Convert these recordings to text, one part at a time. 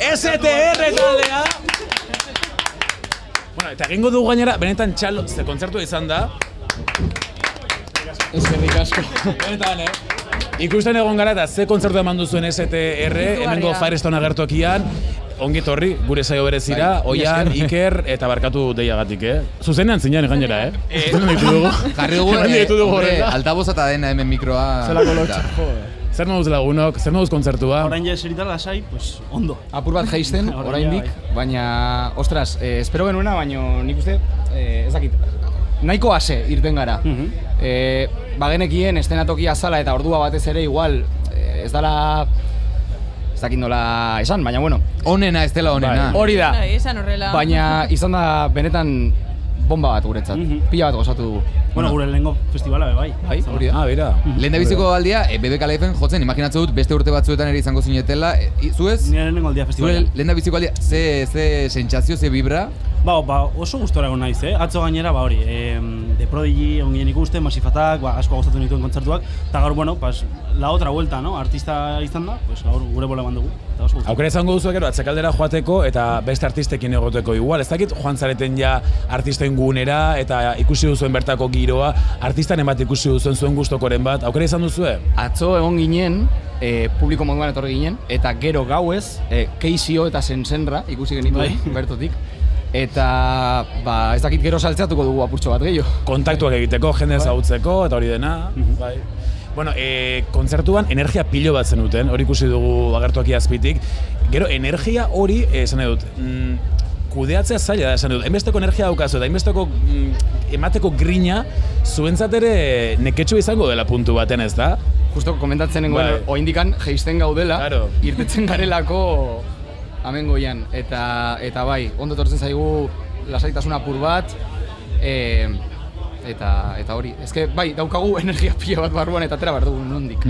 STR taldea. Bueno, eta egingo dugu gainera, benetan txalo, ze kontzertua izan da. Eskerrik asko. Benetan, ikusten egon gara eta ze kontzertu eman duzuen STR, hemengo Firestone agertokian. Ongi etorri, gure saio berezira, Oian, Iker eta barkatu deiagatik, Zuzenean zinean gainera, Jarri dugu, altaboza eta dena hemen mikroa. Zelako lotxa, Zer moduz lagunok, zer moduz kontzertua? Orain ja eserita lasai, pues ondo. Apur bat jaisten, oraindik, baina, ostras, espero genuena, baina nik uste, ez dakit, nahiko ase irten gara. Bagenekien estenatokia zala eta ordua batez ere igual, ez dala... Ez dakit nola esan, baina bueno. Onena, ez dela onena. Hori da. Esan horrela. Baina izan da benetan bomba bat guretzat. Pila bat gozatu dugu. Bueno, gure lehengo festivala bai. Hori da. Bera. Lehen da biziko aldia, BBK Liven jotzen, imaginatzen dut beste urte batzuetan ere izango zinetela. Zuez? Nire lehenengo aldia festivala. Lehen da biziko aldia, ze sentsazio, ze vibra? Ba, oso gustora egon naiz, Atzo gainera, hori, The Prodigy ongien ikuste, Massive Attack, asko gozatu nituen kontzertuak, eta gaur, bueno, la otra vuelta, no? Artista izan da, gaur gure bola eman dugu. Aukera izango duzu gero atzekaldera joateko eta beste artistekin egoteko igual. Ez dakit joan zareten ja artisten gunera eta ikusi duzuen bertako giroa, artistaren bat ikusi duzuen zuen gustokoren bat, aukera izan duzue? Atzo egon ginen, publiko moduan etorri ginen, eta gero gauez, Keizio eta Sensenra ikusi genituen bertotik. Eta, ez dakit gero saltzeatuko dugu apurtxo bat gehiago. Kontaktuak egiteko, jende ezagutzeko eta hori dena. Bueno, kontzertuan energia pilo bat zenuten, hori ikusi dugu agertoki azpitik. Gero, energia hori, esan dut, kudeatzea zaila da, esan dut. Hainbesteko energia daukazu eta hainbesteko emateko grina zuentzat ere neketxu izango dela puntu baten, ez da? Justo komentatzen nengoen, oindikan jeisten gaudela, irtetzen garelako amengoian. Eta bai, ondo etortzen zaigu lasaitasun apur bat, eta hori, ezke bai, daukagu energia pila bat barruan eta atera behar dugu nondik.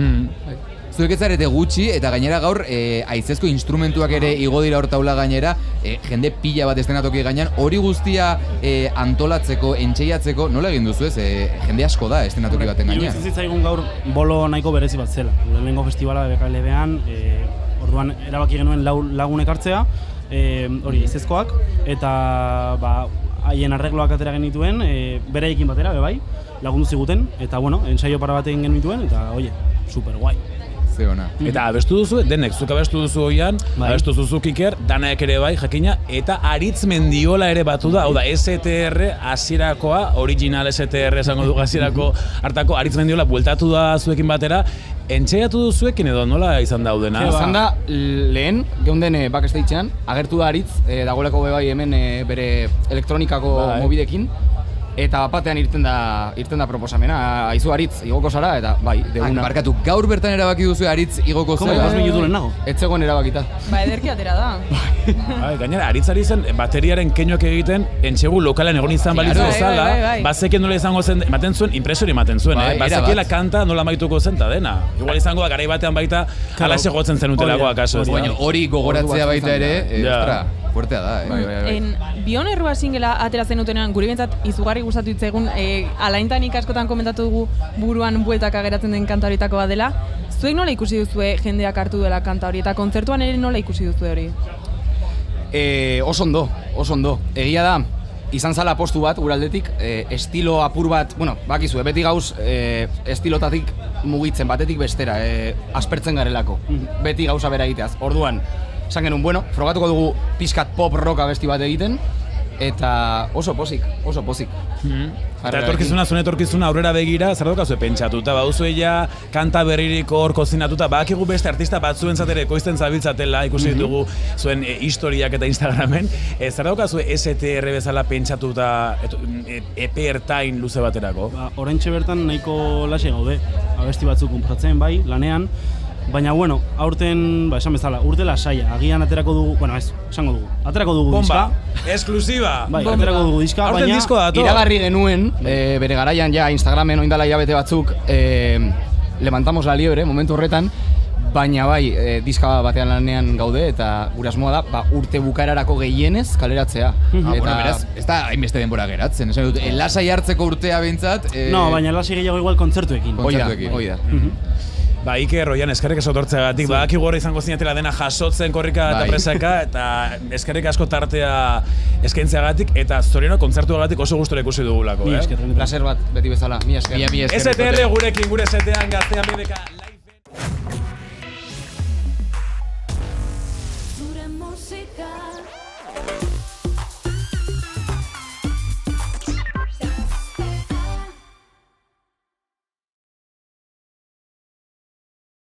Zuek ez zarete gutxi eta gainera gaur haizezko instrumentuak ere igo dira hortaula gainera, jende pila bat estenatoki gainean, hori guztia antolatzeko, entxeiatzeko, nola egin duzu ez? Jende asko da estenatoki baten gainean. Iruditzen zitzaigun gaur bolo nahiko berezi bat zela. Lehenengo festivala BBK Livean, orduan erabaki genuen lagunek hartzea, hori haizezkoak, eta haien arregloak atera genituen, beraiekin batera, bai, lagundu ziguten, eta bueno, ensaio para bat egin genituen, eta oie, super guai. Ze ona. Eta abestu duzu, denek, zuk abestu duzu Oian, abestu duzu Iker, Danaek ere bai, jakina, eta Aritz Mendiola ere batu da, hau da, STR hasierakoa, original STR esango du hasierako hartako, Aritz Mendiola bueltatu da zuekin batera, entxeiatu duzuekin edo nola izan daudena? Izan da, lehen, geunden backstagean, agertu da Aritz, dagoelako bai hemen bere elektronikako mobidekin, eta batean irten da proposamena, aizu Aritz igoko zara, eta bai, deuna. Barkatu, gaur bertan erabaki duzu Aritz igoko zara? Komo, 5 minutu lehenago? Ez zegoen erabakita. Ederki atera da. Gainera, Aritzari zen bateriaren keinoak egiten, entxegu lokalean egon izan balitzu bezala, bazekien nola izango zen, ematen zuen, impresori ematen zuen, bazekiela kanta nola maituko zen ta dena. Igual izango da, garai batean baita, alaxe jotzen zenutelago akaso. Baina hori gogoratzea baita ere, fuertea da, Bion errua singela atera zenutenean, guri bentsat izugarri gustatu itzaigun, alaintanik askotan komentatu dugu buruan bueltaka geratzen den kanta horietako bat dela. Zuek nola ikusi duzue jendeak hartu dela kanta hori, eta kontzertuan ere nola ikusi duzue hori? Oso ondo. Egia da, izan zala postu bat, guraldetik, estilo apur bat, bueno, bakizue, beti gauz estilotatik mugitzen, batetik bestera, aspertzen garelako, beti gauza bera egiteaz. Orduan, esan genuen, bueno, frogatuko dugu pixkat pop rock abesti bat egiten, eta oso pozik. Eta zuen etorkizuna aurrera begira, zer daukazue pentsatuta, baduzu ja kanta berririko hor kozinatuta, badakigu beste artista batzuen zatere ekoizten zabiltzatela, ikusi ditugu zuen historiak eta Instagramen, zer daukazue STR bezala pentsatuta epe ertain luze baterako? Oraintxe bertan nahiko lase gaude, abesti batzuk konposatzen bai, lanean, baina, bueno, aurten, esan bezala, urte lasaia, agian aterako dugu, bueno, esango dugu, aterako dugu diska. Bomba, esklusiba! Bai, aterako dugu diska, baina... Aurten disko dato. Iragarri genuen, bere garaian ja Instagramen oindala hilabete batzuk, levantamos la liebre, momentu horretan, baina bai, diska batean lanean gaude, eta gure asmoa da, urte bukaerarako gehienez kaleratzea. Bueno, beraz, ez da hainbeste denbora geratzen, esan dut, lasai hartzeko urtea behintzat... No, baina lasai gehiago igual kontzertuekin. Hoi da. Ba, Iker, Oian, eskerrik asko tortzeagatik, badaki gorra izango zinatela dena jasotzen korrika eta presaka, eta eskerrik asko tartea eskaintzeagatik, eta zorionok kontzertuagatik oso gustora ikusi dugulako, Placer bat, beti bezala, mi esker. STL gurekin, gure setean, Gaztea BDK live. Zure musika